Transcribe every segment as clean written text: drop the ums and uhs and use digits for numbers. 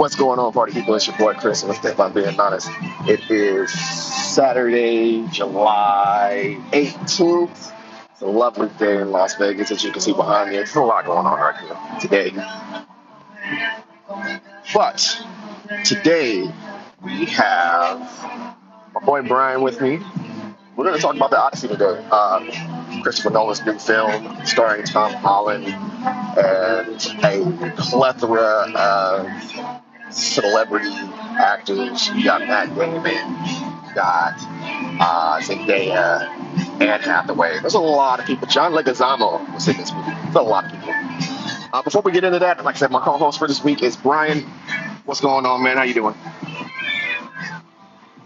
What's going on, party people? It's your boy Chris, and if I'm being honest, it is Saturday, July 18th. It's a lovely day in Las Vegas, as you can see behind me. There's a lot going on right here today. But today, we have my boy Brian with me. We're going to talk about the Odyssey today. Christopher Nolan's new film starring Tom Holland and a plethora of celebrity actors. You got Matt Damon, you got Zendaya, Anne Hathaway. There's a lot of people. John Leguizamo was in this movie. There's a lot of people. Before we get into that, like I said, my co-host for this week is Brian. What's going on, man? How you doing?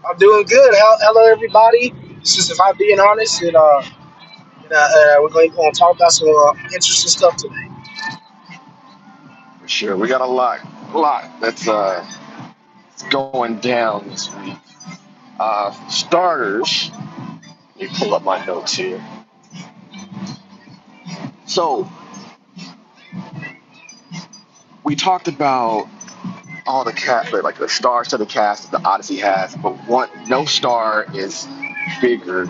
I'm doing good. Hello, everybody. It's just if I'm being honest, we're going to talk about some interesting stuff today. For sure. We got a lot that's going down this week. Starters, let me pull up my notes here. So, we talked about all the cast, like the stars to the cast that the Odyssey has, but no star is bigger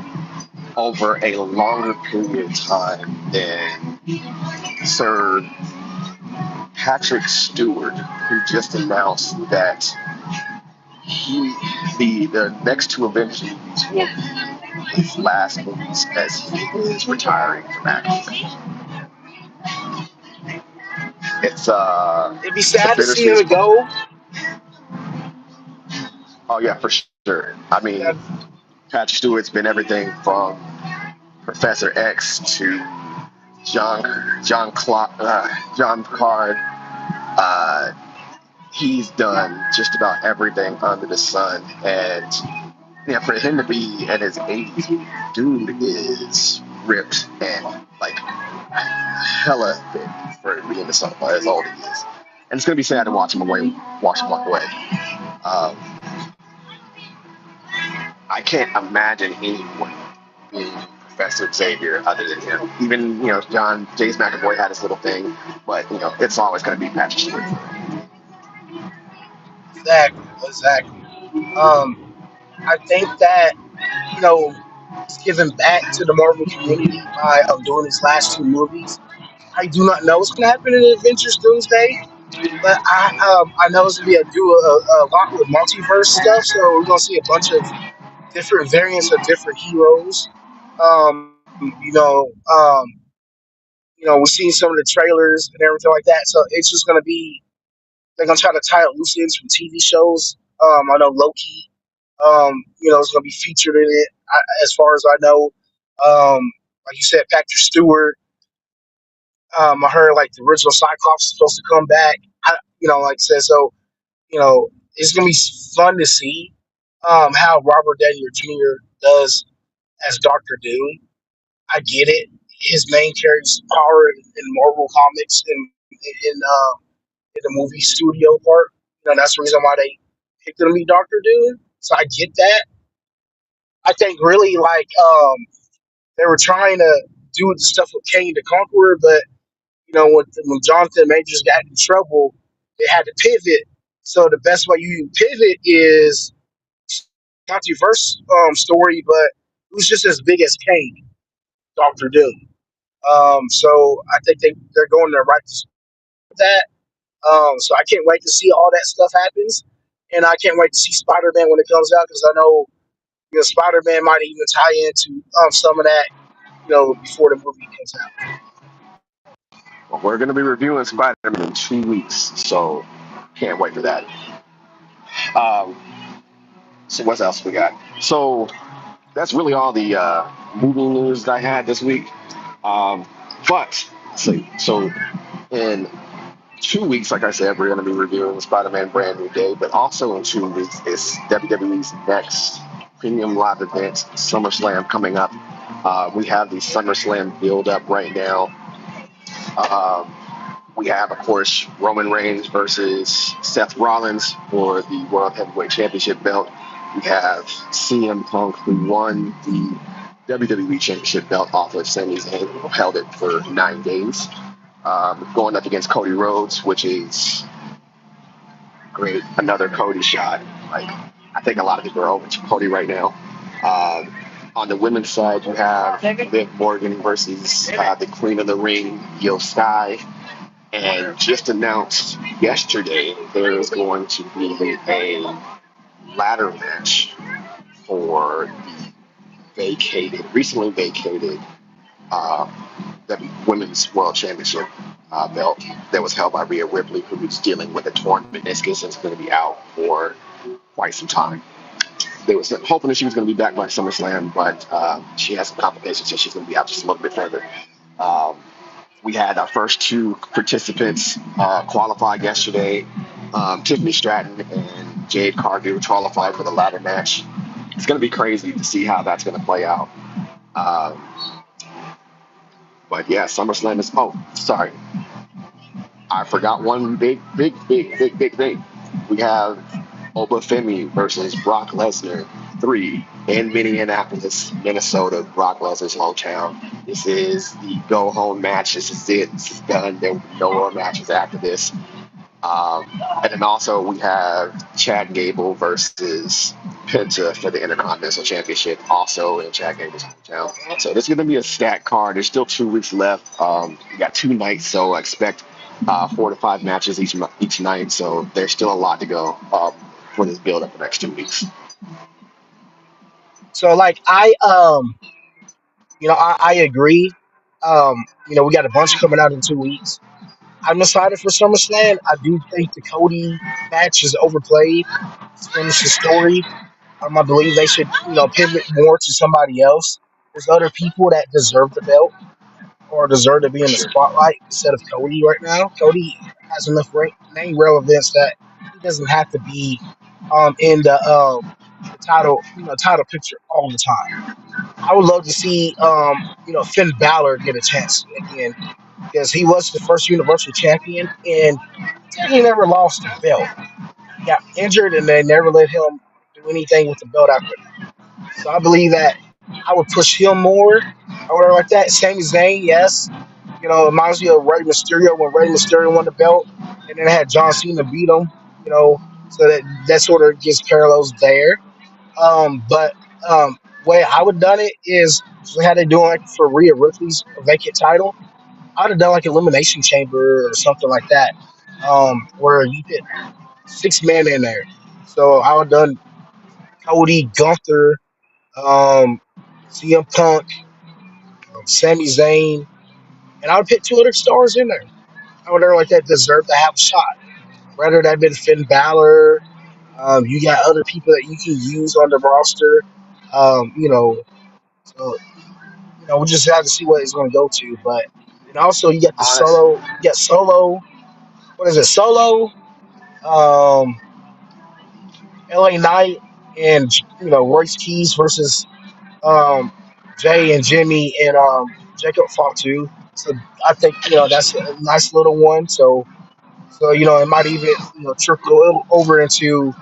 over a longer period of time than Sir Patrick Stewart, who just announced that the next two Avengers movies will be his last movies as he is retiring from acting. It'd be It's a sad to see bittersweet. him go. Oh yeah, for sure. I Yeah, mean, Patrick Stewart's been everything from Professor X to John Picard. Uh, he's done just about everything under the sun, and yeah, for him to be in his 80s, dude is ripped and like hella fit for being as old as he is. And it's gonna be sad to watch him walk away. Um, I can't imagine anyone being Professor Xavier other than him. Even James McAvoy had his little thing, but it's always gonna be Patrick Stewart. exactly. I think that you know he's given back to the Marvel community by doing his last two movies. I do not know what's going to happen in Avengers Doomsday, but I know it's going to be a lot with multiverse stuff. So we're going to see a bunch of different variants of different heroes. Um, you know, um, we're seeing some of the trailers and everything like that. So it's just gonna be they're gonna try to tie up loose ends from TV shows. I know Loki, is gonna be featured in it. As far as I know, like you said, Patrick Stewart. I heard like the original Cyclops is supposed to come back. Like I said, so it's gonna be fun to see how Robert Downey Jr. does as Doctor Doom. I get it. His main carries power in Marvel comics and in the movie studio part. That's the reason why they picked him to be Doctor Doom. So I get that. I think really they were trying to do the stuff with Kane the Conqueror, but when Jonathan Majors got in trouble, they had to pivot. So the best way you pivot is multiverse story, but who's just as big as Kane, Doctor Doom. So I think they're going the right with that. So I can't wait to see all that stuff happens, and I can't wait to see Spider Man when it comes out because I know Spider Man might even tie into some of that before the movie comes out. Well, we're gonna be reviewing Spider-Man in 2 weeks, so can't wait for that. Um, so what else we got? So that's really all the movie news that I had this week. Um, but let's see. So in 2 weeks, like I said, we're going to be reviewing Spider-Man Brand New Day, but also in 2 weeks is WWE's next premium live event, SummerSlam, coming up. We have the SummerSlam build-up right now. We have, of course, Roman Reigns versus Seth Rollins for the World Heavyweight Championship belt. We have CM Punk, who won the WWE Championship belt off of Sami Zayn, who held it for 9 days. Going up against Cody Rhodes, which is great. Another Cody shot. Like, I think a lot of people are over to Cody right now. On the women's side, you have Liv Morgan versus the Queen of the Ring, Io Sky. And just announced yesterday there is going to be a ladder match for recently vacated uh, the Women's World Championship belt that was held by Rhea Ripley, who's dealing with a torn meniscus and is going to be out for quite some time. They was hoping that she was going to be back by SummerSlam, but she has some complications, so she's going to be out just a little bit further. Um, we had our first two participants qualified yesterday. Tiffany Stratton and Jade Cargill qualified for the ladder match. It's going to be crazy to see how that's going to play out. Um, but yeah, SummerSlam is. Oh, sorry, I forgot one big thing. We have Obafemi versus Brock Lesnar 3 in Minneapolis, Minnesota, Brock Lesnar's hometown. This is the go home match. This is it. This is done. There will be no more matches after this. Um, and then also we have Chad Gable versus Penta for the Intercontinental Championship, also in Chad Gable's hometown. So this is going to be a stacked card. There's still 2 weeks left. We got 2 nights, so I expect 4 to 5 matches each night. So there's still a lot to go for this build up the next 2 weeks. So like I agree. We got a bunch coming out in 2 weeks. I'm excited for SummerSlam. I do think the Cody match is overplayed. It's finished the story. I believe they should, pivot more to somebody else. There's other people that deserve the belt or deserve to be in the Sure. spotlight instead of Cody right now. Cody has enough name relevance that he doesn't have to be in the title picture all the time. I would love to see Finn Balor get a chance again because he was the first Universal Champion and he never lost the belt. He got injured and they never let him do anything with the belt after that. So I believe that I would push him more or whatever like that. Sami Zayn, yes. It reminds me of Rey Mysterio when Rey Mysterio won the belt and then had John Cena beat him, so that sort of gets parallels there. But way I would have done it is just like how they doing like for Rhea Ripley's vacant title. I'd have done like Elimination Chamber or something like that, where you get 6 men in there. So I would have done Cody, Gunther, um, CM Punk, Sami Zayn, and I would put 2 other stars in there. I would have like that deserve to have a shot. Whether that been Finn Balor, you got other people that you can use on the roster. So we just have to see what it's going to go to. But and also you got the Honest, solo, you got solo. What is it? Solo, um, LA Knight, and Royce Keys versus um, Jay and Jimmy and Jacob Fatu. So I think that's a nice little one. So it might even trickle over into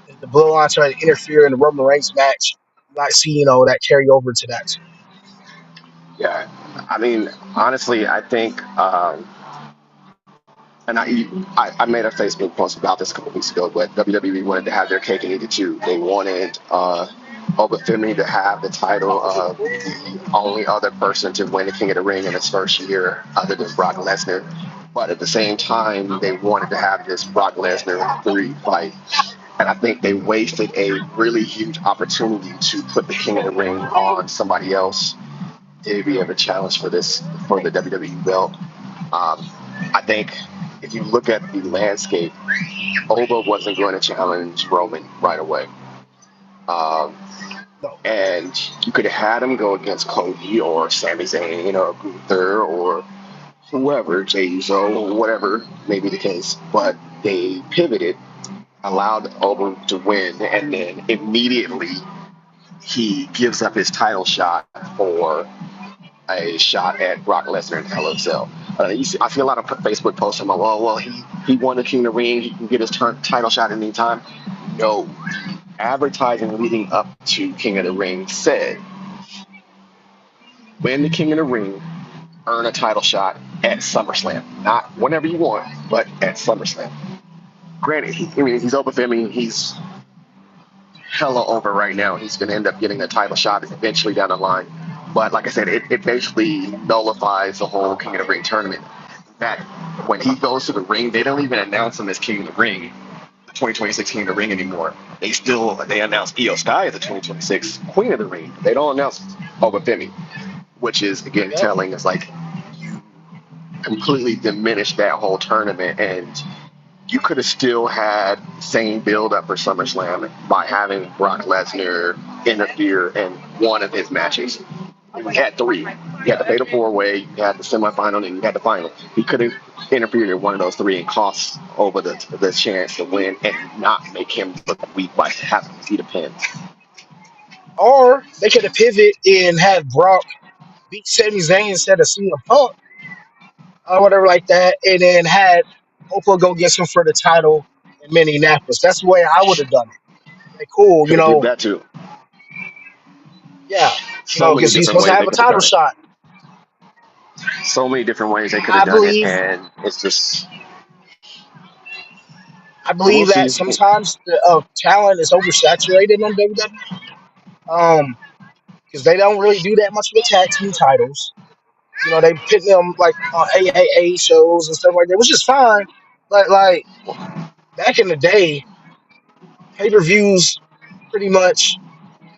if the Bloodline trying to interfere in the Roman Reigns match. You might see that carry over to that too. yeah. I mean, honestly, I think. And I made a Facebook post about this a couple weeks ago, but WWE wanted to have their cake and eat it too. They wanted Obafemi to have the title of the only other person to win the King of the Ring in his first year, other than Brock Lesnar. But at the same time, they wanted to have this Brock Lesnar 3 fight. And I think they wasted a really huge opportunity to put the King of the Ring on somebody else to be able to challenge for the WWE belt. I think if you look at the landscape, Oba wasn't going to challenge Roman right away. Um, No, and you could have had him go against Cody or Sami Zayn or Gunther or whoever, Jey Uso, or whatever may be the case. But they pivoted, allowed Oba to win, and then immediately he gives up his title shot for a shot at Brock Lesnar in Hell in a Cell. I see a lot of Facebook posts about, well, he won the King of the Ring. He can get his title shot at any time. No. Advertising leading up to King of the Ring said, win the King of the Ring, earn a title shot at SummerSlam. Not whenever you want, but at SummerSlam. granted, I mean, he's over Femi. He's hella over right now. He's going to end up getting a title shot eventually down the line. But like I said, it basically nullifies the whole King of the Ring tournament. That when he goes to the ring, they don't even announce him as King of the Ring, the 2026 King of the Ring anymore. They announce Io Sky as the 2026 Queen of the Ring. They don't announce Obafemi, which is again Yep. telling us like completely diminished that whole tournament, and you could have still had the same build up for SummerSlam by having Brock Lesnar interfere in one of his matches. We had three. You had the Fatal Four Way, you had the semifinal, and you had the final. He could have interfered in one of those three and cost over the chance to win and not make him look weak by having to see the pin. Or they could have pivoted and had Brock beat Sami Zayn instead of CM Punk or whatever like that, and then had Oprah go get him for the title in Minneapolis. That's the way I would have done it. Like, cool, Could have did that too. yeah, So many because he's different supposed to ways have they a could have title done it. shot. So many different ways they could I have done it, believe, and it's just I we'll believe that see. sometimes the talent is oversaturated on WWE. Because they don't really do that much with tag team titles. You know, they put them like on AAA shows and stuff like that, which is fine. But like back in the day, pay per views pretty much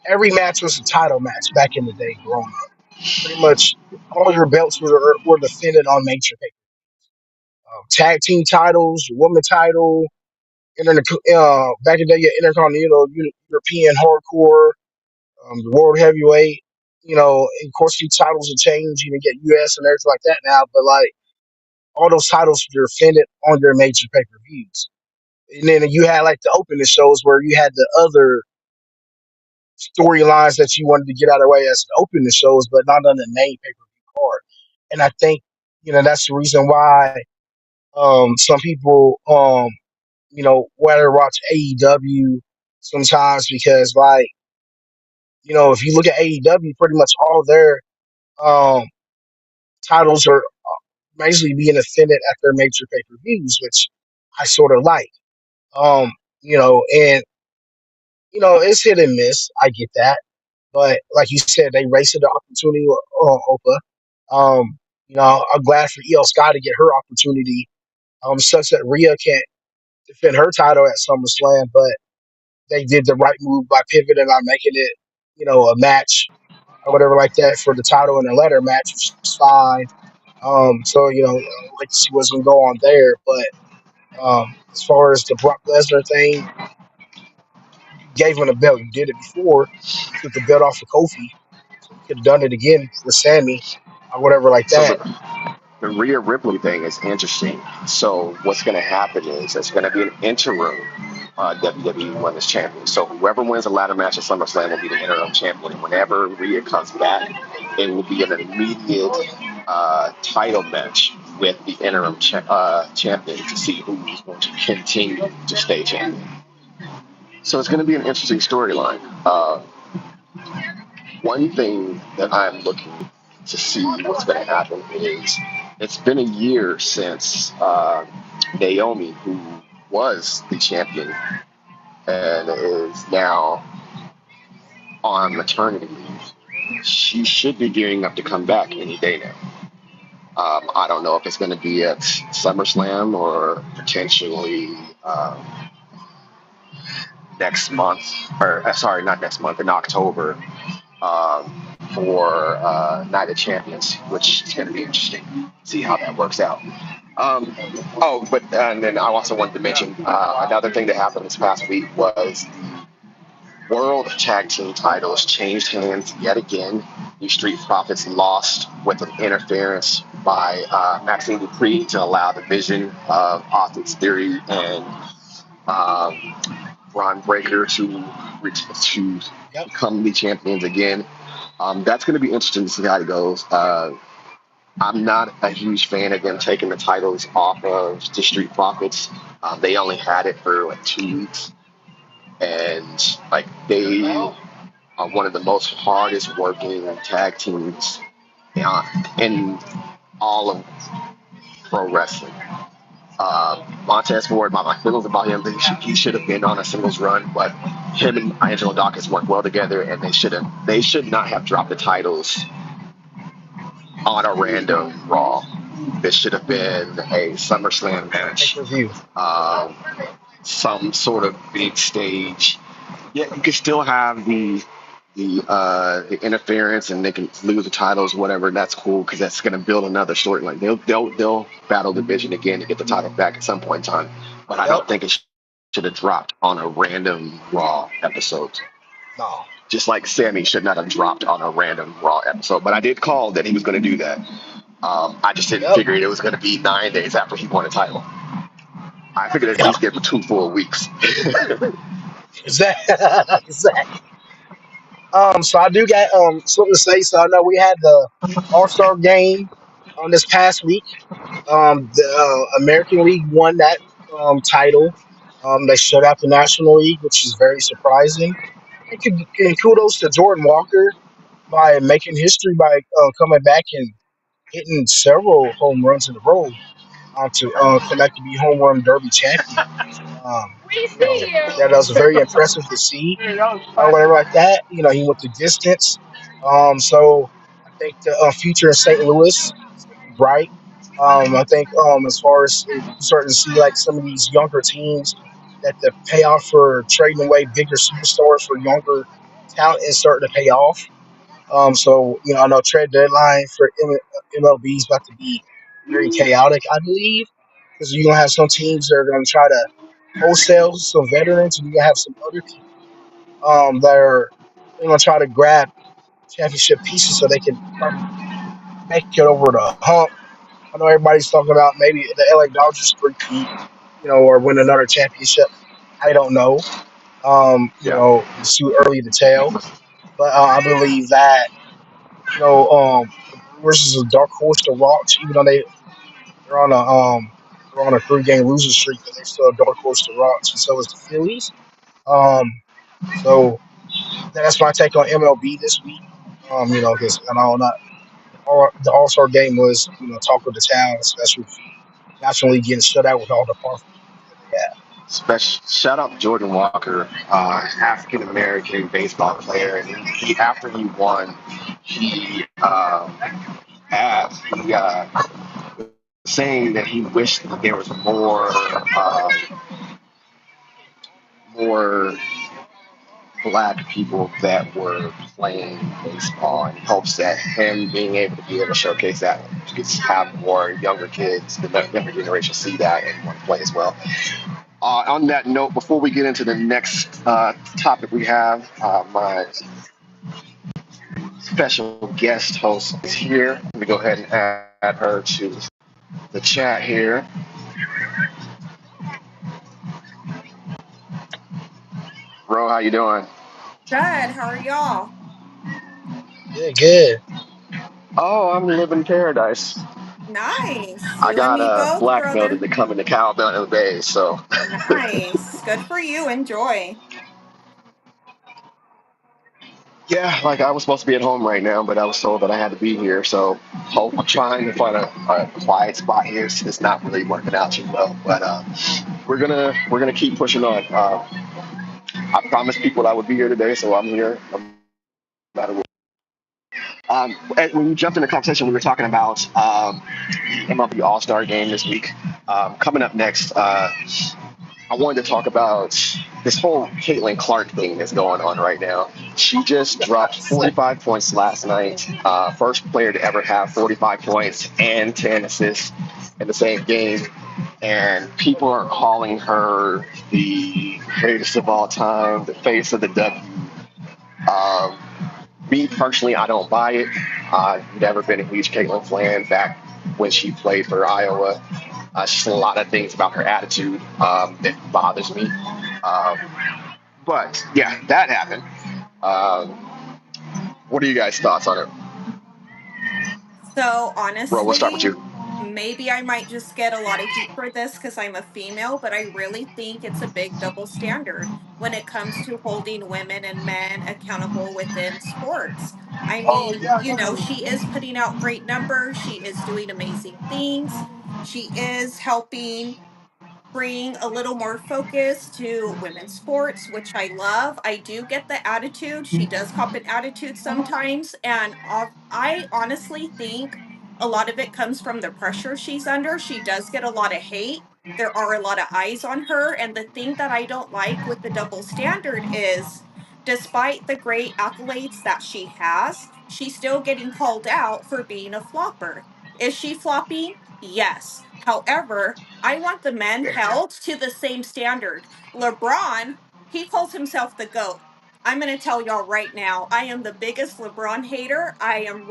every match was a title match back in the day growing up. Pretty much all your belts were defended on major pay. Tag team titles, your woman title, back in the day, your Intercontinental, European Hardcore, the World Heavyweight. You know, and of course, these titles are changed. You can get US and everything like that now, but like all those titles were defended on your major pay per views. And then you had like the opening shows where you had the other storylines that you wanted to get out of the way as the opening shows, but not on the main pay per view card. And I think that's the reason why some people rather watch AEW sometimes because like if you look at AEW, pretty much all their um, titles are basically being defended at their major pay per views, which I sort of like. And it's hit and miss. I get that, but like you said, they wasted the opportunity on Opa. I'm glad for EL Sky to get her opportunity. Such that Rhea can't defend her title at SummerSlam, but they did the right move by pivoting on making it, a match or whatever like that for the title in a ladder match, which is fine. So I'd like to see what's gonna go on there. But as far as the Brock Lesnar thing, you gave him the belt. You did it before. You took the belt off of Kofi, so you could have done it again with Sammy or whatever like So that. the Rhea Ripley thing is interesting. So what's going to happen is there's going to be an interim WWE Women's Champion. So whoever wins the ladder match at SummerSlam will be the interim champion. And whenever Rhea comes back, it will be an immediate title match with the interim champion to see who's going to continue to stay champion. So it's going to be an interesting storyline. One thing that I'm looking to see what's going to happen is it's been a year since Naomi, who was the champion and is now on maternity leave, she should be gearing up to come back any day now. I don't know if it's going to be at SummerSlam or potentially next month, or sorry, not next month, in October for Night of Champions, which is going to be interesting. See how that works out. But and then I also wanted to mention another thing that happened this past week was World Tag Team titles changed hands yet again. The Street Profits lost with an interference by Maxine Dupree to allow the vision of Austin's Theory and um, Ron Breaker to Yep. become the champions again. That's going to be interesting to see how it goes. I'm not a huge fan of them taking the titles off of the Street Profits. They only had it for like 2 weeks, and like they are one of the most hardest working tag teams in all of pro wrestling. Montez Ford, my feelings about him, he should have been on a singles run, but him and Angelo Dawkins work well together, and they should not have dropped the titles on a random Raw. This should have been a SummerSlam Pay match, per view. um, some sort of big stage. Yeah, you could still have the interference, and they can lose the titles, whatever. That's cool because that's going to build another storyline. They'll battle division again to get the title back at some point in time. But I Yep. don't think it should have dropped on a random Raw episode. No. Just like Sammy should not have dropped on a random Raw episode. But I did call that he was going to do that. I just didn't Yep. figure it was going to be 9 days after he won a title. I figured at least give him 2 full weeks. Exactly. Exactly. So I do got something to say. So I know we had the All Star game on this past week. The American League won that title. They shut out the National League, which is very surprising. And kudos to Jordan Walker by making history by coming back and hitting several home runs in a row to come back to be home run derby champion. Um, that was very impressive to see or whatever like that. He went the distance. So I think the future in St. Louis is going to be bright. I think as far as you starting to see like some of these younger teams that the payoff for trading away bigger superstars for younger talent is starting to pay off. So I know trade deadline for MLB is about to be very chaotic, I believe, because you're gonna have some teams that are gonna try to wholesale some veterans, and you gonna have some other people that are gonna try to grab championship pieces so they can probably make it over the hump. I know everybody's talking about maybe the LA Dodgers repeat, or win another championship. I don't know. Yeah, It's too early to tell, but I believe that the Brewers is a dark horse to watch, even though they're on a they're on a 3 game losing streak, but they're still a dark horse to watch, and so is the Phillies. Um, so that's my take on MLB this week. Because I know not the All Star game was talk of the town, especially with National League getting shut out with all the powerful teams that they have. special shout out to Jordan Walker, African American baseball player. And after he won, he asked, he saying that he wished that there was more black people that were playing baseball, in hopes that him being able to be able to showcase that to have more younger kids, the younger generation see that and want to play as well. On that note, before we get into the next topic we have, my special guest host is here. Let me go ahead and add her to the chat here. Bro, how you doing? Good. How are y'all? Good, good. Oh, I'm living paradise. Nice. I You and got me both, blackmailed brother. into coming to Cowbell Bay, so Nice. Good for you. Enjoy. yeah, like I was supposed to be at home right now, but I was told that I had to be here. So I'm trying to find a quiet spot here. So it's not really working out too well, but we're gonna keep pushing on. I promised people I would be here today, so I'm here. No matter what. When you jumped in the conversation, we were talking about the MLB All Star Game this week. Coming up next, I wanted to talk about this whole Caitlin Clark thing that's going on right now. She just dropped 45 points last night. First player to ever have 45 points and 10 assists in the same game. And people are calling her the greatest of all time, the face of the W. Um, Me personally, I don't buy it. I've never been a huge Caitlin fan back when she played for Iowa. Just a lot of things about her attitude that bothers me. Um, but yeah, that happened. Um, what are you guys' thoughts on it? So, Bro, we'll start with honestly, you. maybe I might just get a lot of heat for this because I'm a female, but I really think it's a big double standard when it comes to holding women and men accountable within sports. I mean, she is putting out great numbers, she is doing amazing things. She is helping bring a little more focus to women's sports, which I love. I do get the attitude. She does cop an attitude sometimes. And I honestly think a lot of it comes from the pressure she's under. She does get a lot of hate. There are a lot of eyes on her. And the thing that I don't like with the double standard is, despite the great accolades that she has, she's still getting called out for being a flopper. Is she flopping? Yes. However, I want the men held to the same standard. LeBron, he calls himself the GOAT. I'm going to tell y'all right now, I am the biggest LeBron hater. I am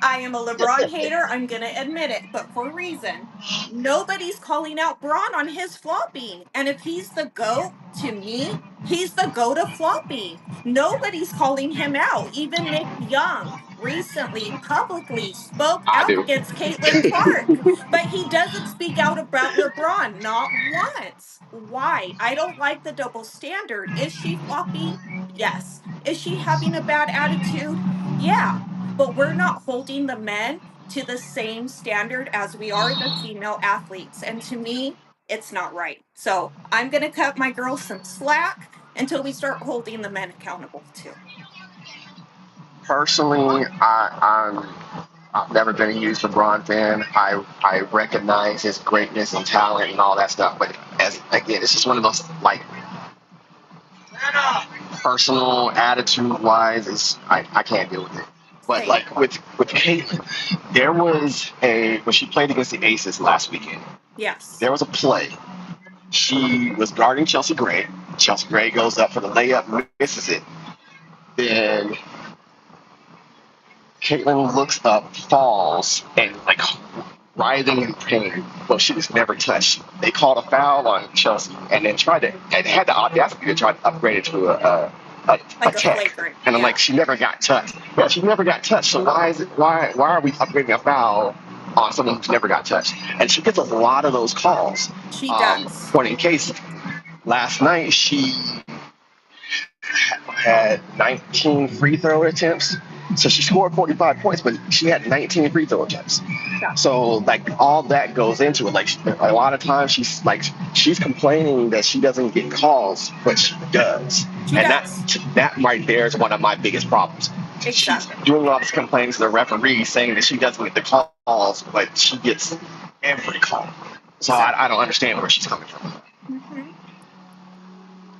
I am a LeBron hater. I'm going to admit it, but for a reason. Nobody's calling out Braun on his flopping. And if he's the GOAT, to me, he's the GOAT of flopping. Nobody's calling him out. Even Nick Young recently publicly spoke I out do. against Caitlin Clark, but he doesn't speak out about LeBron, not once. Why? I don't like the double standard. Is she flopping? Yes. Is she having a bad attitude? Yeah, but we're not holding the men to the same standard as we are the female athletes. And to me, it's not right. So I'm going to cut my girls some slack until we start holding the men accountable too. Personally, I've never been a huge LeBron fan. I recognize his greatness and talent and all that stuff, but as again, it's just one of those like personal attitude wise, is I can't deal with it. But Same. like with Caitlyn, there was a when she played against the Aces last weekend. Yes. There was a play. She was guarding Chelsea Gray. Chelsea Gray goes up for the layup, misses it. Then Caitlyn looks up, falls, and like writhing in pain. Well, she was never touched. They called a foul on Chelsea, and then tried to and had the audacity to try to upgrade it to a Like a tech. flagrant. And I'm like, Yeah. she never got touched. Yeah, she never got touched. So why are we upgrading a foul on someone who's never got touched? And she gets a lot of those calls. She does. Point in case, last night she had 19 free throw attempts. So she scored 45 points, but she had 19 free throw attempts. Yeah. So like all that goes into it. Like a lot of times she's complaining that she doesn't get calls, but she does. She And does. that right there is one of my biggest problems. She's Exactly. doing all this complaining to the referee, saying that she doesn't get the calls, but she gets every call. So I don't understand where she's coming from. Mm-hmm.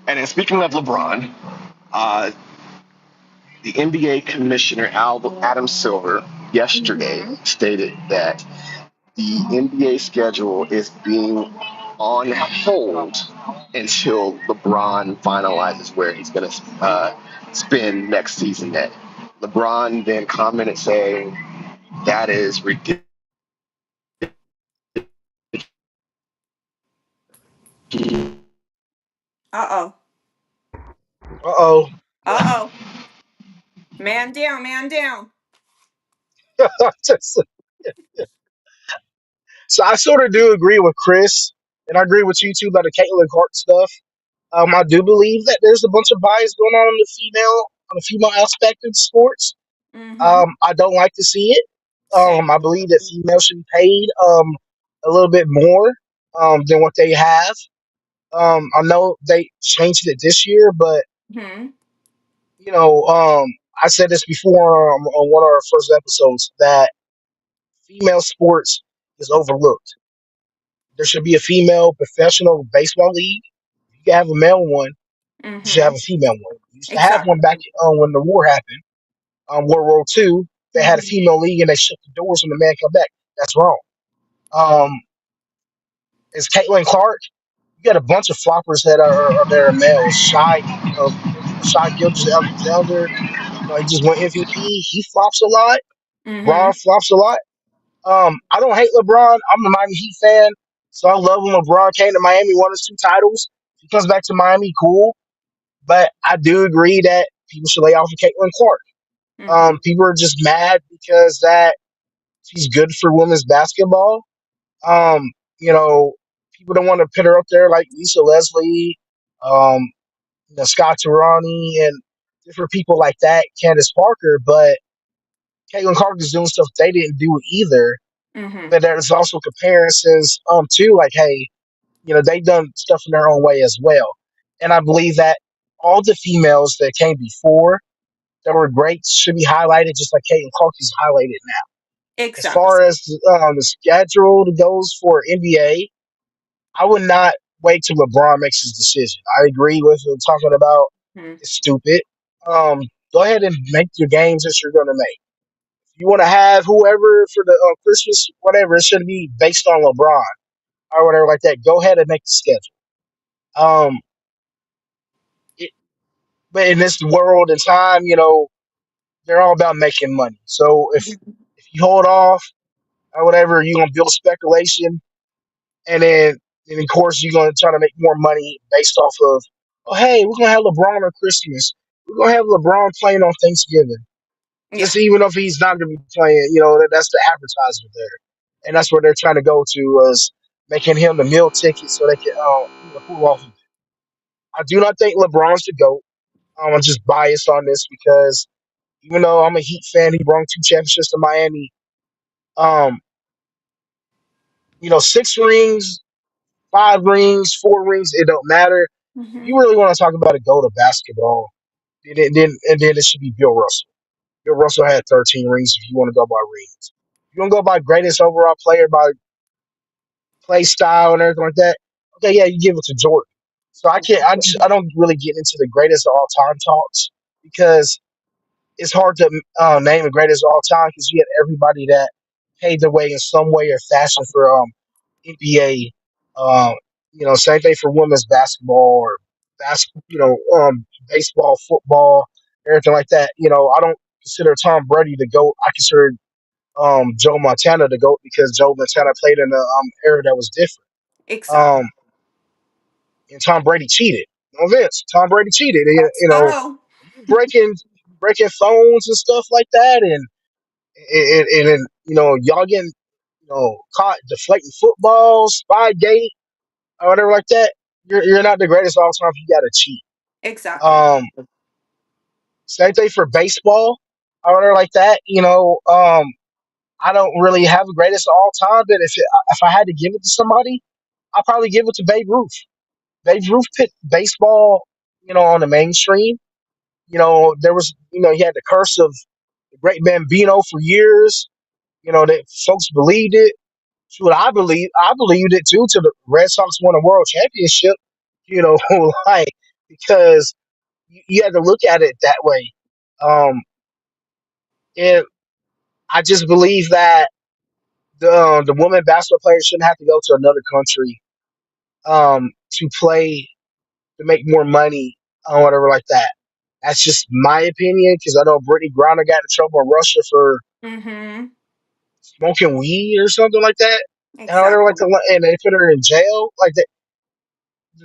And then speaking of LeBron, uh, the NBA commissioner Adam Silver yesterday Mm-hmm. stated that the NBA schedule is being on hold until LeBron finalizes where he's going to spend next season at. LeBron then commented saying that is ridiculous. Uh-oh. Uh-oh. Uh-oh. Man down, man down. So I sort of do agree with Chris, and I agree with you too about the Caitlin Clark stuff. I do believe that there's a bunch of bias going on the female aspect of sports. Mm-hmm. I don't like to see it. Same. I believe that females should be paid a little bit more than what they have. I know they changed it this year, but Mm-hmm. you know, I said this before on one of our first episodes that female sports is overlooked. There should be a female professional baseball league. You can have a male one. You should Mm-hmm. have a female one. You used to have one Exactly. back when the war happened, World War II. They had a Mm-hmm. female league and they shut the doors when the man come back. That's wrong. Um, is Caitlin Clark? You got a bunch of floppers that are there males. Shy Gilgis Alexander. He just won MVP. He flops a lot. Mm-hmm. LeBron flops a lot. I don't hate LeBron. I'm a Miami Heat fan, so I love when LeBron came to Miami, won his two titles. If he comes back to Miami, cool. But I do agree that people should lay off of Caitlin Clark. Mm-hmm. People are just mad because that she's good for women's basketball. Um, you know, people don't want to put her up there like Lisa Leslie, um, Scott Tarani, and different people like that, Candace Parker. But Caitlin Clark is doing stuff they didn't do either. Mm-hmm. but there's also comparisons too. Like, hey, they've done stuff in their own way as well, and I believe that all the females that came before that were great should be highlighted, just like Caitlin Clark is highlighted now. As Exactly. far as the schedule goes for NBA, I would not wait till LeBron makes his decision. I agree with him talking about Mm-hmm. it's stupid. Um, Go ahead and make your games that you're going to make. If you want to have whoever for the Christmas, whatever, it should be based on LeBron or whatever like that. Go ahead and make the schedule. Um, it, but in this world and time, they're all about making money. So if you hold off or whatever, you're gonna build speculation, and then and of course you're gonna try to make more money based off of, oh hey, we're gonna have LeBron on Christmas. We're gonna have LeBron playing on Thanksgiving. Yeah. Just even if he's not gonna be playing, that's the advertisement there, and that's where they're trying to go to is making him the meal ticket so they can pull off of it. I do not think LeBron's the GOAT. I'm just biased on this because even though I'm a Heat fan, he brought 2 championships to Miami. Um, 6 rings, 5 rings, 4 rings, it don't matter. If Mm-hmm. you really want to talk about a GOAT of basketball, then it should be Bill Russell. Bill Russell had 13 rings if you want to go by rings. If you want to go by greatest overall player by play style and everything like that, okay, yeah, you give it to Jordan. So I don't really get into the greatest of all time talks because it's hard to name the greatest of all time because you had everybody that paved the way in some way or fashion for NBA. Same thing for women's basketball or baseball, football, everything like that. I don't consider Tom Brady the goat. I consider Joe Montana the goat because Joe Montana played in a era that was different. Exactly. Um, and Tom Brady cheated. No Vince, Tom Brady cheated. Let's go. You breaking phones and stuff like that, and y'all getting caught deflecting footballs, Spygate or whatever like that. You're not the greatest of all time if you got to cheat. Exactly. Um, Same thing for baseball or whatever like that. I don't really have the greatest of all time, but if I had to give it to somebody, I'd probably give it to Babe Ruth. Babe Ruth put baseball, on the mainstream. There was, he had the curse of the great Bambino for years. That folks believed it. Shoot, I believed it too. Till the Red Sox won a world championship. You know, like because you had to look at it that way. Um, and I just believe that the women basketball players shouldn't have to go to another country to play to make more money or whatever like that. That's just my opinion because I know Brittany Griner got in trouble in Russia for Mm-hmm. smoking weed or something like that, and whatever like Exactly. and they put her in jail like that.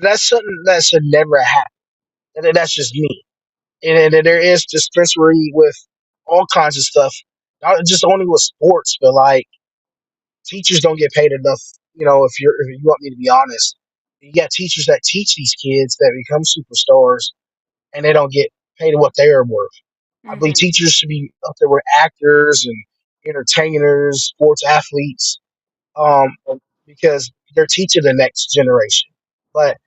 That's something that should never happen. And that's just me. And there is dispensary with all kinds of stuff, not just only with sports, but like teachers don't get paid enough. If you want me to be honest, you got teachers that teach these kids that become superstars, and they don't get paid what they are worth. I believe Mm-hmm. teachers should be up there with actors and entertainers, sports athletes, um, because they're teaching the next generation. But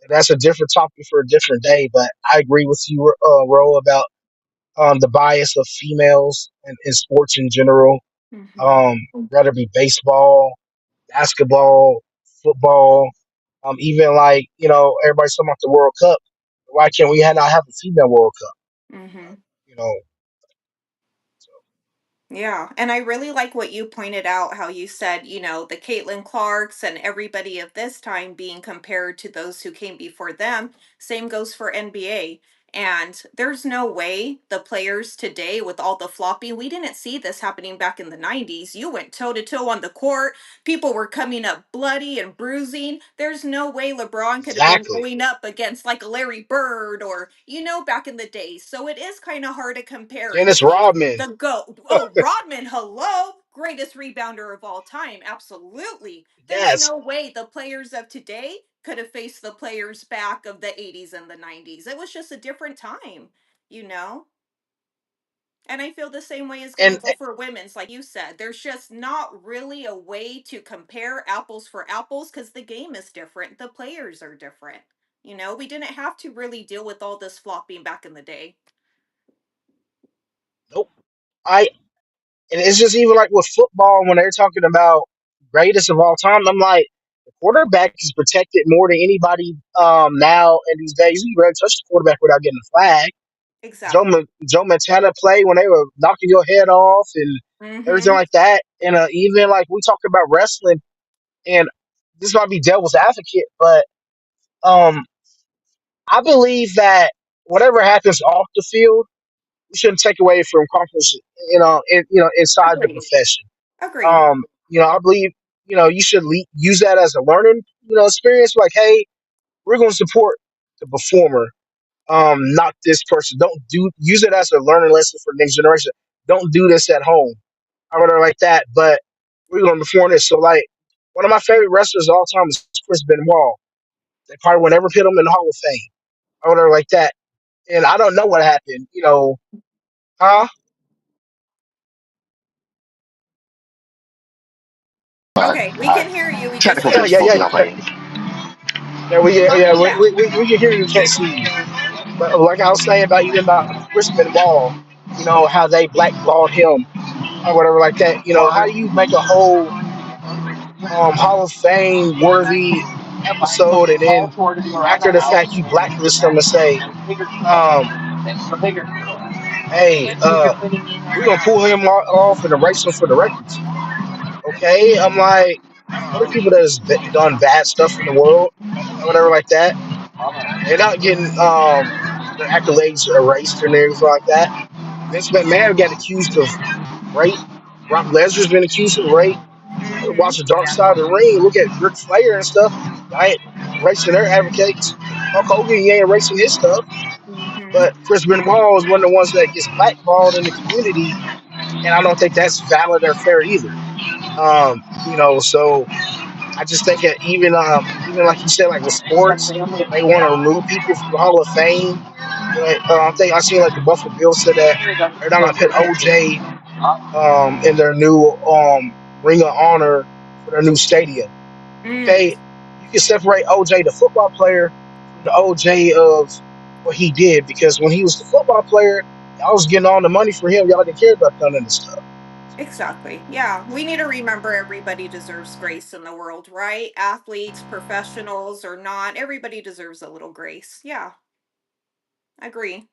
that's a different topic for a different day. But I agree with you, Ro, about the bias of females in sports in general. Mm-hmm. Um, Whether it be baseball, basketball, football, even like everybody's talking about the World Cup. Why can't we not have a female World Cup? Mm-hmm. You know, Yeah, and I really like what you pointed out, how you said, the Caitlin Clarks and everybody of this time being compared to those who came before them. Same goes for NBA. And there's no way the players today, with all the flopping, we didn't see this happening back in the 90s. You went toe to toe on the court. People were coming up bloody and bruising. There's no way LeBron could have been exactly. going up against like a Larry Bird or, back in the day. So it is kind of hard to compare and Dennis say Rodman. the GOAT. Oh, Rodman, hello. Greatest rebounder of all time. Absolutely. There's Yes, no way the players of today could have faced the players back of the 80s and the 90s. It was just a different time, you know? And I feel the same way is going to And go for women's, like you said. There's just not really a way to compare apples for apples because the game is different. The players are different. We didn't have to really deal with all this flopping back in the day. nope. I and it's just even like with football when they're talking about greatest of all time. I'm like, the quarterback is protected more than anybody now in these days. You can barely touch the quarterback without getting a flag. Exactly. Joe Montana played when they were knocking your head off and everything Mm-hmm. like that. And even like we talk about wrestling, and this might be devil's advocate, but um, I believe that whatever happens off the field, we shouldn't take away from accomplishment, inside the Agreed. profession. Agreed. I believe, you should use that as a learning, experience. Like, hey, we're going to support the performer, not this person. Don't use it as a learning lesson for the next generation. Don't do this at home. I would like that, but we're going to perform this. So, like, one of my favorite wrestlers of all time is Chris Benoit. They probably will never put him in the Hall of Fame. I would like that, and I don't know what happened. Huh? But Okay, we can hear you. We just technical can't Yeah, see yeah, difficulties on you. my yeah, end. yeah. Okay, yeah. We can hear you. Can't see you. But like I was saying about even about Chris Benoit, how they blackballed him or whatever like that. How do you make a whole Hall of Fame worthy episode and then after the fact you blacklist them and say, um, hey, we're gonna pull him off and erase him for the records. Okay, I'm like, there's other people that has done bad stuff in the world or whatever like that. They're not getting their accolades erased and everything like that. Vince McMahon got accused of rape. Brock Lesnar's been accused of rape. Mm-hmm. Watch the Dark Side of the Ring. Look at Ric Flair and stuff. I ain't erasing their advocates. Hulk Hogan, he ain't erasing his stuff. Mm-hmm. But Chris Benoit is one of the ones that gets blackballed in the community, and I don't think that's valid or fair either. So I just think that even like you said, like with sports, they want to remove people from the Hall of Fame. I think I seen like the Buffalo Bills said that they're not gonna put OJ in their new Ring of Honor for their new stadium. Mm. Okay, you can separate OJ the football player from the OJ of what he did because when he was the football player, y'all was getting all the money for him. Y'all didn't care about none of the stuff. Exactly. Yeah. We need to remember everybody deserves grace in the world, right? Athletes, professionals, or not. Everybody deserves a little grace. Yeah. Agree.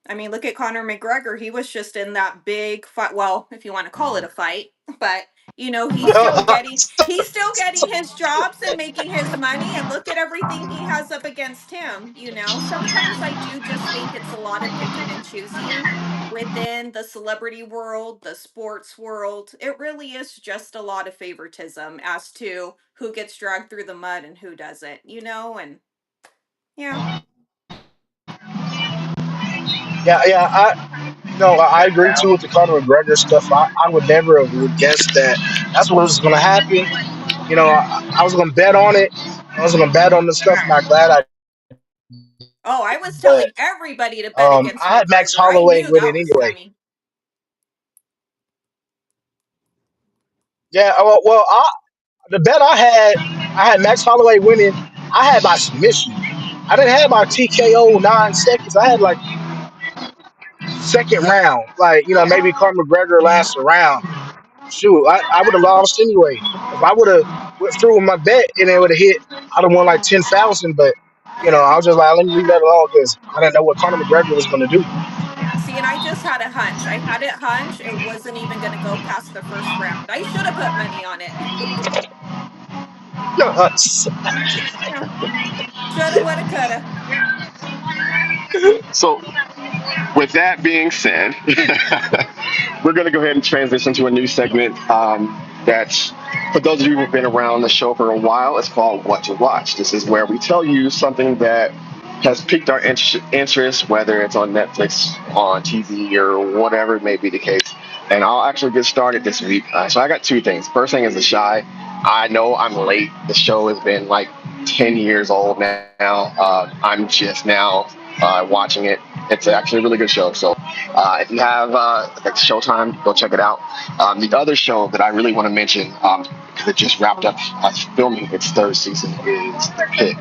I mean, look at Conor McGregor. He was just in that big fight. Well, if you want to call it a fight, but he's still getting his jobs and making his money. And look at everything he has up against him. Sometimes I do just think it's a lot of picking and choosing within the celebrity world, the sports world. It really is just a lot of favoritism as to who gets dragged through the mud and who doesn't. And yeah. Yeah, yeah. I agree too with the Conor McGregor stuff. I would never have would guessed that that's what was going to happen. I was going to bet on it. I was going to bet on the stuff, and I'm glad I. Oh, I was But telling everybody to bet against I had Max McGregor. I Holloway knew winning that was anyway. coming. Yeah. Well, the bet I had Max Holloway winning. I had by submission. I didn't have my TKO 9 seconds. I had like second round. Like maybe Conor McGregor lasts a round. Shoot, I would have lost anyway. If I would have went through with my bet and it would have hit, I'd have won like 10,000. But I Yeah. was just like, let me leave that alone because I didn't know what Conor McGregor was going to do. Yeah. See, and I just had a hunch. I had it hunch it wasn't even going to go past the first round. I should have put money on it. No, Yeah. Shoulda, woulda, coulda. So, with that being said, we're going to go ahead and transition to a new segment that's, for those of you who've been around the show for a while, it's called What to Watch. This is where we tell you something that has piqued our interest, whether it's on Netflix, on TV, or whatever it may be the case. And I'll actually get started this week. So I got two things. First thing is The Shy. I know I'm late. The show has been like 10 years old now. I'm just now watching it. It's actually a really good show. So if you have like Showtime, go check it out. The other show that I really want to mention, because it just wrapped up filming its third season, is The Pit.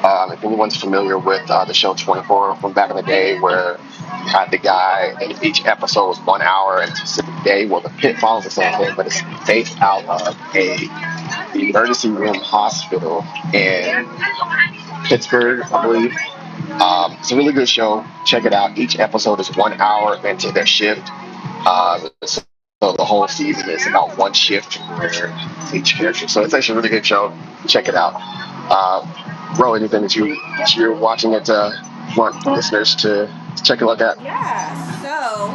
If anyone's familiar with the show 24 from back in the day, where you had the guy, and each episode was 1 hour and a specific day. Well, The Pit follows the same thing, but it's based out of a emergency room hospital in Pittsburgh, I believe. It's a really good show. Check it out. Each episode is 1 hour into their shift. So the whole season is about one shift for each character. So it's actually a really good show. Check it out. Bro, anything that you're watching that want listeners to check a look at? Yeah, so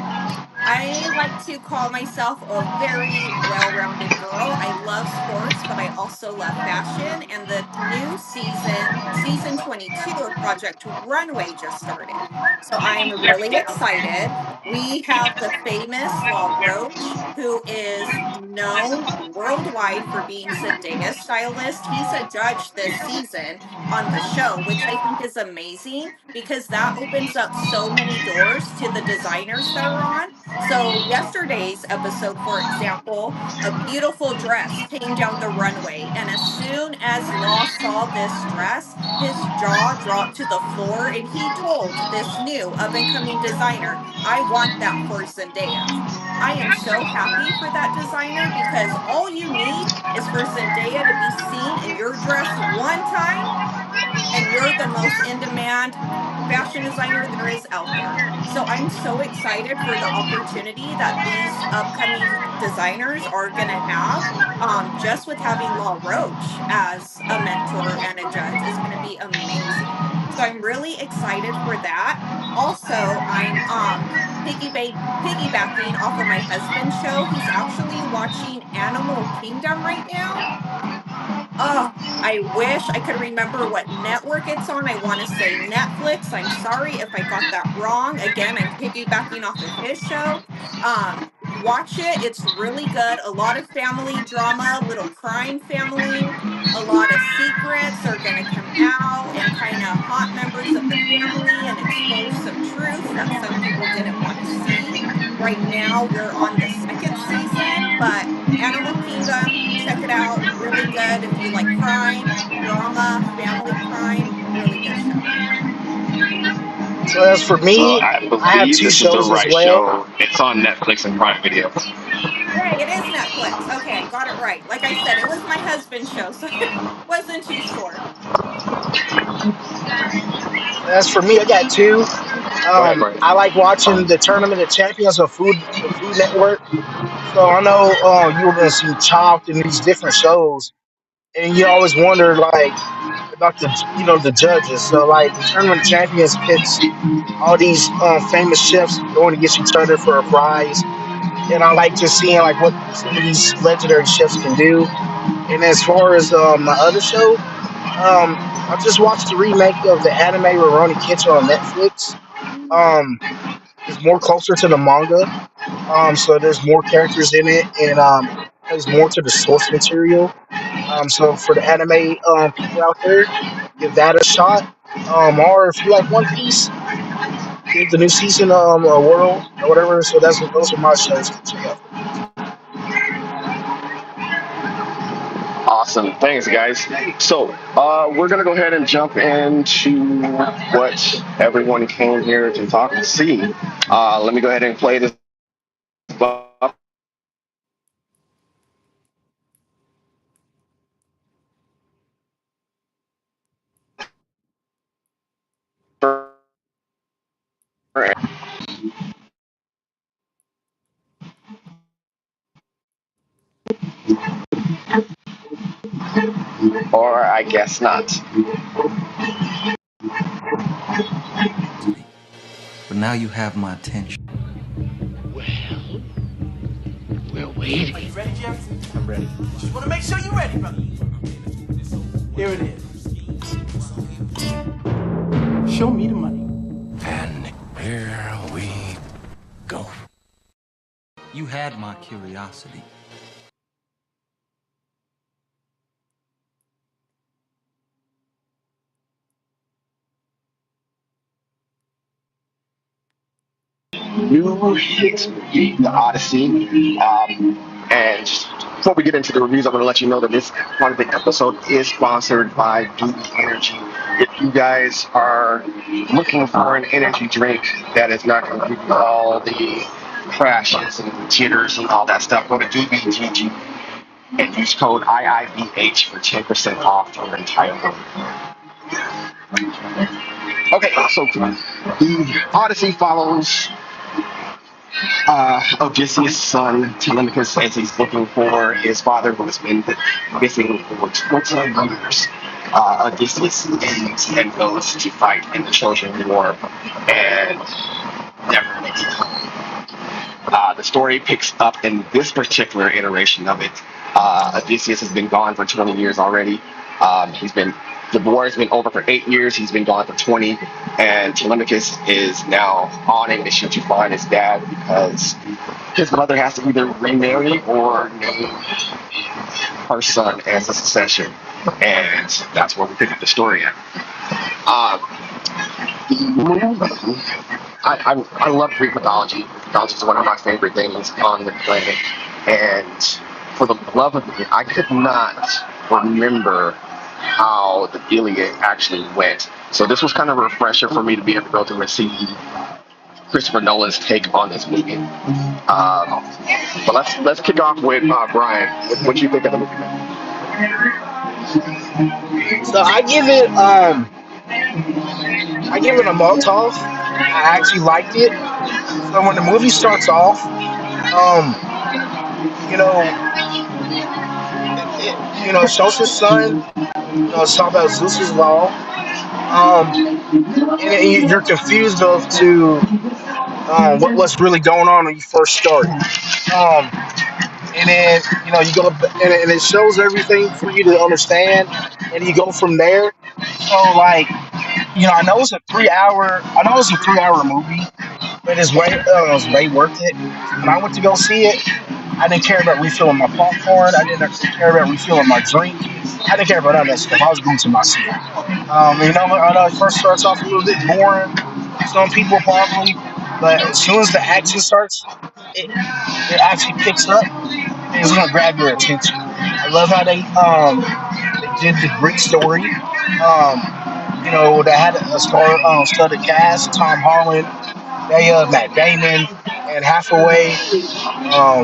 I like to call myself a very well rounded girl. I love sports, but I also love fashion. And the new season, season 22 of Project Runway, just started. So I'm really excited. We have the famous Law Roach, who is known worldwide for being Zendaya's stylist. He's a judge this season on the show, which I think is amazing because that opens up so many doors to the designers that are on. So, yesterday's episode, for example, a beautiful dress came down the runway. And as soon as Law saw this dress, his jaw dropped to the floor. And he told this new up and coming designer, I want that for Zendaya. I am so happy for that designer because all you need is for Zendaya to be seen in your dress one time and you're the most in demand fashion designer there is out there. So I'm so excited for the opportunity that these upcoming designers are going to have. Just with having Law Roach as a mentor and a judge is going to be amazing. So I'm really excited for that. Also, I'm piggybacking off of my husband's show. He's actually watching Animal Kingdom right now. Oh, I wish I could remember what network it's on. I want to say Netflix. I'm sorry if I got that wrong. Again, I'm piggybacking off of his show. Watch it. It's really good. A lot of family drama, little crime family. A lot of secrets are going to come out and kind of haunt members of the family and expose some truths that some people didn't want to see. Right now, we're on the second season, but Animal Kingdom, check it out. Really good if you like crime, drama, family crime. Really good show. So as for So me, I I have believe two this is the shows as right well. show. It's on Netflix and Prime Video. Right, it is Netflix. Okay, I got it right. Like I said, it was my husband's show, so wasn't too sure. So as for me, I got two. Go ahead, Brian. I like watching the Tournament of Champions of the Food Network. So I know you were going to see Chopped and these different shows, and you always wonder like about the judges. So like the Tournament of Champions pits all these famous chefs going against each other for a prize, and I like just seeing like what some of these legendary chefs can do. And as far as my other show, I just watched the remake of the anime Rurouni Kenshin on Netflix. Um, it's more closer to the manga, so there's more characters in it, and plays more to the source material. So for the anime people out there, give that a shot. Or if you like One Piece, give the new season a whirl or whatever. So those are my shows to check out for the next. Awesome. Thanks, guys. So, we're going to go ahead and jump into what everyone came here to talk and see. Let me go ahead and play this buffer. Or I guess not. But now you have my attention. We're waiting. Are you ready, Jefferson? I'm ready. Just want to make sure you're ready, brother. Here it is. Show me the money. And here we go. You had my curiosity. new hit movie, The Odyssey. And before we get into the reviews, I'm going to let you know that this part of the episode is sponsored by Doobie Energy. If you guys are looking for an energy drink that is not going to give you all the crashes and jitters and all that stuff, go to Doobie GG and use code IIBH for 10% off your entire order. Okay, so the Odyssey follows Odysseus' son Telemachus as he's looking for his father who has been missing for 20 years. Odysseus leaves and goes to fight in the Trojan War and never makes it home. The story picks up in this particular iteration of it. Odysseus has been gone for 20 years already. The war has been over for 8 years. He's been gone for 20, and Telemachus is now on a mission to find his dad because his mother has to either remarry or name her son as a succession, and that's where we pick up the story at. Uh, I love Greek mythology. Mythology is one of my favorite things on the planet. And for the love of me, I could not remember how the Iliad actually went. So this was kind of a refresher for me to be able to go through and see Christopher Nolan's take on this movie. But let's kick off with Brian. What do you think of the movie? So I give it a Molotov. I actually liked it. So when the movie starts off, um, you know, it shows his son. It's talking about Zeus's law. Um, and you're confused of to what's really going on when you first start. Um, and then you go and it shows everything for you to understand, and you go from there. So like I know it's a 3 hour movie, but it's way worth it. When I went to go see it, I didn't care about refilling my popcorn. I didn't care about refilling my drink. I didn't care about none of that stuff. I was going to my seat. I know it first starts off a little bit boring to some people probably, but as soon as the action starts, it it actually picks up and it's gonna grab your attention. I love how they did the Greek story. Um, they had a studded cast: Tom Holland, Matt Damon, and Hathaway,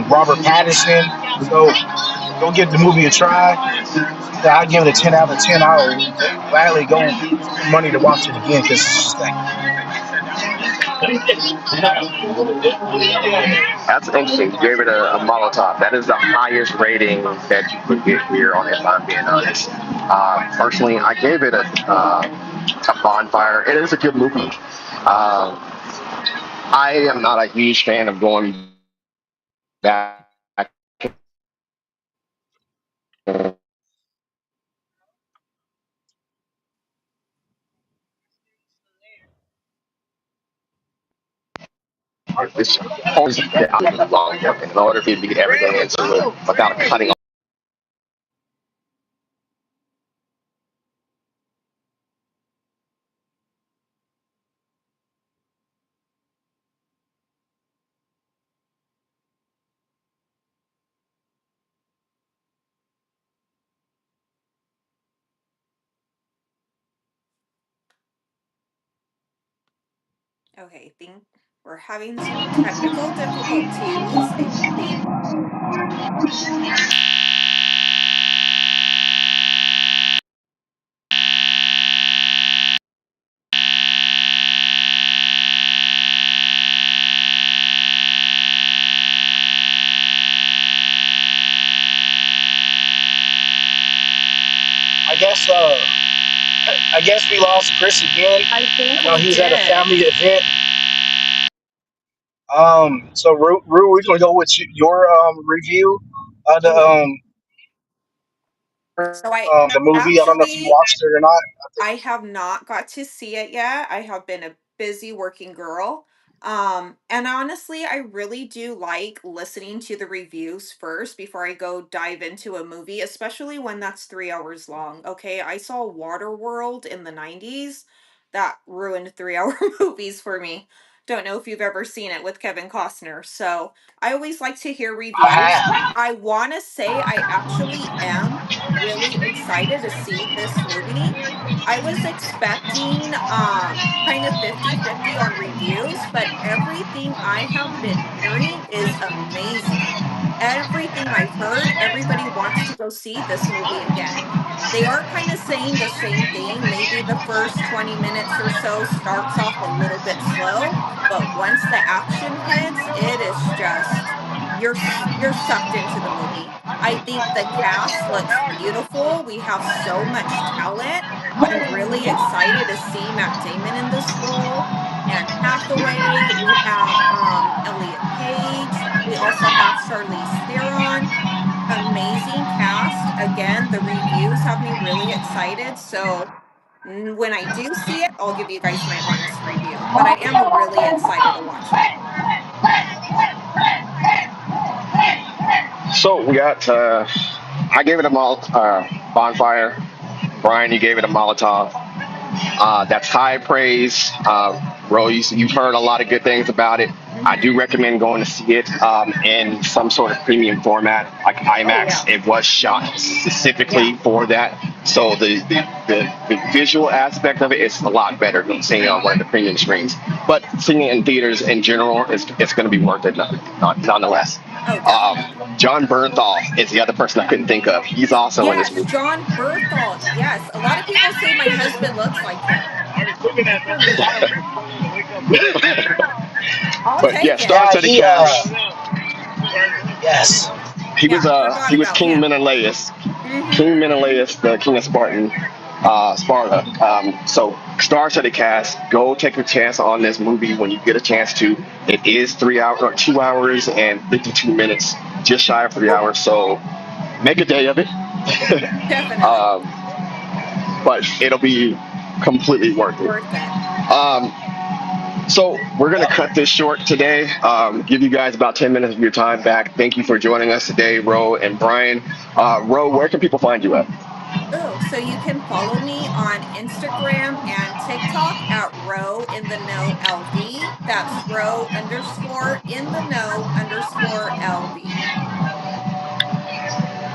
Robert Pattinson. So go give the movie a try. I give it a 10 out of 10. I'll gladly go spend money to watch it again because it's just that That's interesting. You gave it a Molotov. That is the highest rating that you could get here on it, if I'm being honest. Personally, I gave it a bonfire. It is a good movie. I am not a huge fan of going back. This always long in order for you to get everything into it without cutting. Okay, think we're having some technical difficulties. I think. I guess I guess we lost Chris again. I I think know we he was at a did. family event. So Rue, we're gonna go with your review of So I the movie. I don't know if you actually watched it or not. I think I have not got to see it yet. I have been a busy working girl. And honestly, I really do like listening to the reviews first before I go dive into a movie, especially when that's 3 hours long. Okay, I saw Waterworld in the 90s. That ruined 3 hour movies for me. Don't know if you've ever seen it with Kevin Costner. So I always like to hear I reviews. have. I want to say I actually am really excited to see this movie. I was expecting kind of 50-50 on reviews, but everything I have been hearing is amazing. Everything I've heard, everybody wants to go see this movie again. They are kind of saying the same thing. Maybe the first 20 minutes or so starts off a little bit slow, but once the action hits, it is just you're sucked into the movie. I think the cast looks beautiful. We have so much talent. I'm really excited to see Matt Damon in this role. And Hathaway, we have Elliot Page, we also have Charlize Theron. Amazing cast. Again, the reviews have me really excited. So when I do see it, I'll give you guys my honest review. But I am really excited to watch it. So we got, I gave it a bonfire. Brian, you gave it a Molotov. That's high praise. Ro, you've heard a lot of good things about it. I do Hmm. recommend going to see it in some sort of premium format, like Oh yeah, IMAX. It was shot yeah. specifically for that. So the visual aspect of it is a lot better than seeing it on one of the premium screens. But seeing it in theaters in general, it's going to be worth it nonetheless. Oh, definitely. John Bernthal is the other person I couldn't think of. He's also in this Yes, movie. John Berthal. Yes, a lot of people say my husband looks like him. For me, I'll But yeah, take it. star Yeah, studded he cast. yes. Yeah, I forgot He was about King him. Menelaus. Hmm. King Menelaus, the king of Sparta. So star-studded cast. Go take a chance on this movie when you get a chance to. It is 3 hours or 2 hours and 52 minutes, just shy of 3 hours. So make a day of it. Definitely um, but it'll be completely worth it. worth it. Um, So we're going to Yep. cut this short today. Give you guys about 10 minutes of your time back. Thank you for joining us today, Ro and Brian. Ro, where can people find you at? Oh, so you can follow me on Instagram and TikTok at row in the know LV. That's row underscore in the know underscore LV.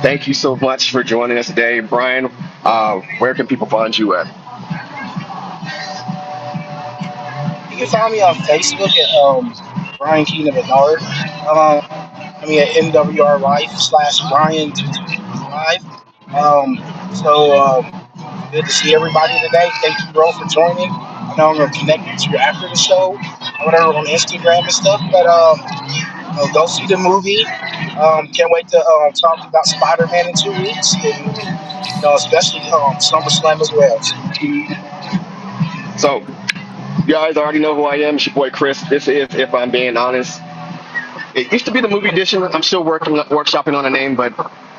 Thank you so much for joining us today, Brian. Where can people find you at? You can find me on Facebook at Brian Keenan Bernard. I mean at NWR Life / Brian2225. It's good to see everybody today. Thank you, bro, for joining. I know I'm gonna connect with you after the show or whatever on Instagram and stuff. But go see the movie. Can't wait to talk about Spider-Man in 2 weeks, and especially SummerSlam as well. So, So you guys already know who I am. It's your boy Chris. This is If I'm Being Honest. It used to be the movie edition. I'm still workshopping on a name, but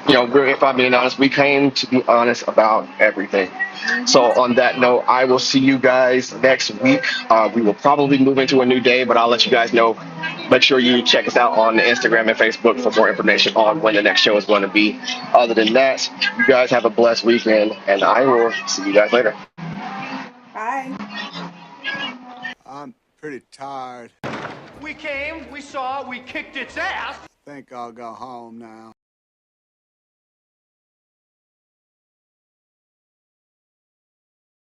if I'm being honest, we came to be honest about everything. Mm-hmm. So on that note, I will see you guys next week. We will probably move into a new day, but I'll let you guys know. Make sure you check us out on Instagram and Facebook for more information on when the next show is going to be. Other than that, you guys have a blessed weekend, and I will see you guys later. Bye. I'm pretty tired. We came, we saw, we kicked its ass. Think I'll go home now.